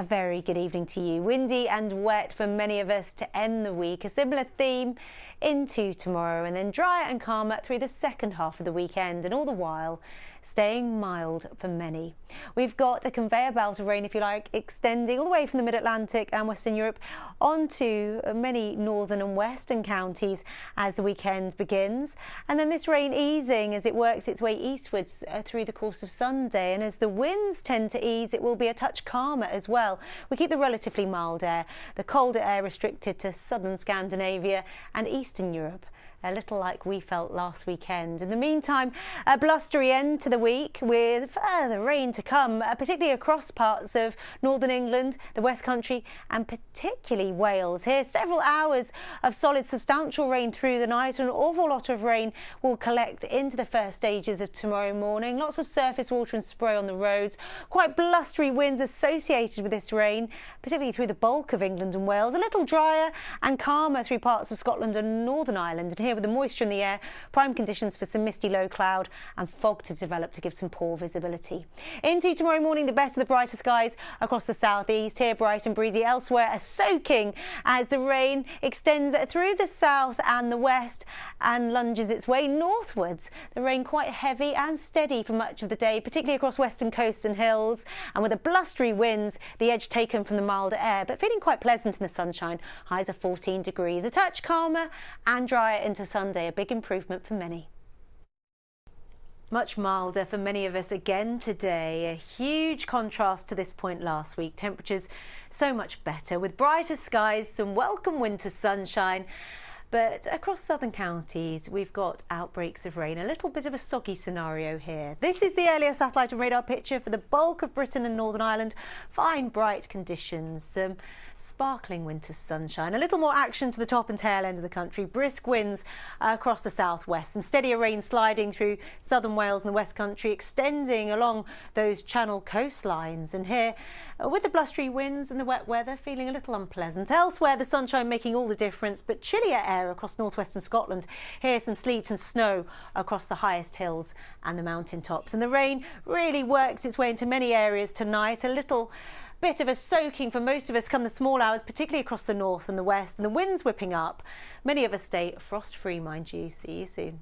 A very good evening to you. Windy and wet for many of us to end the week. A similar theme into tomorrow, and then drier and calmer through the second half of the weekend, and all the while staying mild for many. We've got a conveyor belt of rain, if you like, extending all the way from the mid-Atlantic and Western Europe onto many northern and western counties as the weekend begins. And then this rain easing as it works its way eastwards through the course of Sunday. And as the winds tend to ease, it will be a touch calmer as well. We keep the relatively mild air, the colder air restricted to southern Scandinavia and eastern Europe, a little like we felt last weekend. In the meantime, a blustery end to the week with further rain to come, particularly across parts of northern England, the West Country and particularly Wales. Here, several hours of solid substantial rain through the night. An awful lot of rain will collect into the first stages of tomorrow morning. Lots of surface water and spray on the roads. Quite blustery winds associated with this rain, particularly through the bulk of England and Wales. A little drier and calmer through parts of Scotland and Northern Ireland. And here, with the moisture in the air, prime conditions for some misty low cloud and fog to develop to give some poor visibility. Into tomorrow morning, the best of the brighter skies across the southeast. Here, bright and breezy. Elsewhere, a soaking as the rain extends through the south and the west and lunges its way northwards. The rain quite heavy and steady for much of the day, particularly across western coasts and hills, and with the blustery winds, the edge taken from the milder air, but feeling quite pleasant in the sunshine. Highs of 14 degrees. A touch calmer and drier into Sunday, a big improvement for many. Much milder for many of us again today. A huge contrast to this point last week. Temperatures so much better with brighter skies, some welcome winter sunshine. But across southern counties, we've got outbreaks of rain, a little bit of a soggy scenario here. This is the earlier satellite and radar picture for the bulk of Britain and Northern Ireland. Fine, bright conditions, sparkling winter sunshine, a little more action to the top and tail end of the country. Brisk winds across the southwest, some steadier rain sliding through southern Wales and the West Country, extending along those Channel coastlines. And here, with the blustery winds and the wet weather, feeling a little unpleasant. Elsewhere, the sunshine making all the difference, but chillier air across northwestern Scotland. Here, some sleet and snow across the highest hills and the mountain tops. And the rain really works its way into many areas tonight. A little bit of a soaking for most of us come the small hours, particularly across the north and the west, and the winds whipping up. Many of us stay frost-free, mind you. See you soon.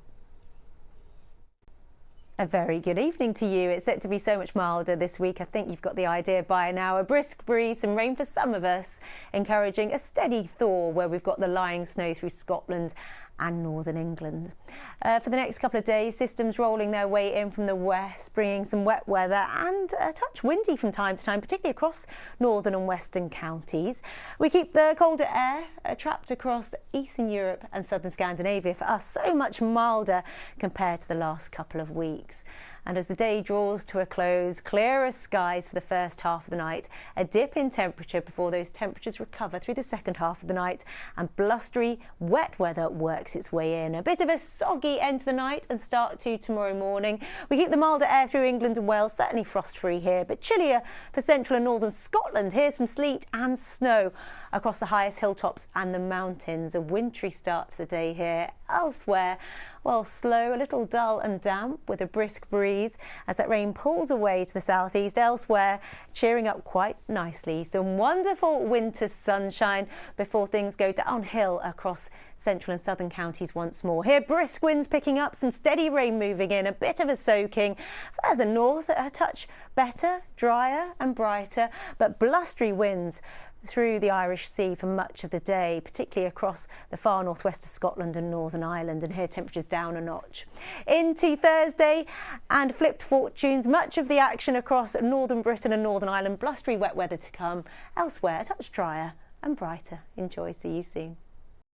A very good evening to you. It's set to be so much milder this week. I think you've got the idea by now. A brisk breeze, some rain for some of us, encouraging a steady thaw where we've got the lying snow through Scotland and northern England. For the next couple of days, systems rolling their way in from the west, bringing some wet weather and a touch windy from time to time, particularly across northern and western counties. We keep the colder air trapped across eastern Europe and southern Scandinavia. For us, so much milder compared to the last couple of weeks. And as the day draws to a close, clearer skies for the first half of the night, a dip in temperature before those temperatures recover through the second half of the night, and blustery, wet weather works its way in. A bit of a soggy end to the night and start to tomorrow morning. We keep the milder air through England and Wales, certainly frost-free here, but chillier for central and northern Scotland. Here's some sleet and snow across the highest hilltops and the mountains. A wintry start to the day here. Elsewhere, well, slow, a little dull and damp with a brisk breeze as that rain pulls away to the southeast. Elsewhere, cheering up quite nicely. Some wonderful winter sunshine before things go downhill across central and southern counties once more. Here, brisk winds picking up, some steady rain moving in, a bit of a soaking. Further north, a touch better, drier and brighter, but blustery winds through the Irish Sea for much of the day, particularly across the far northwest of Scotland and Northern Ireland, and here temperatures down a notch. Into Thursday and flipped fortunes, much of the action across northern Britain and Northern Ireland, blustery wet weather to come. Elsewhere, a touch drier and brighter. Enjoy, see you soon.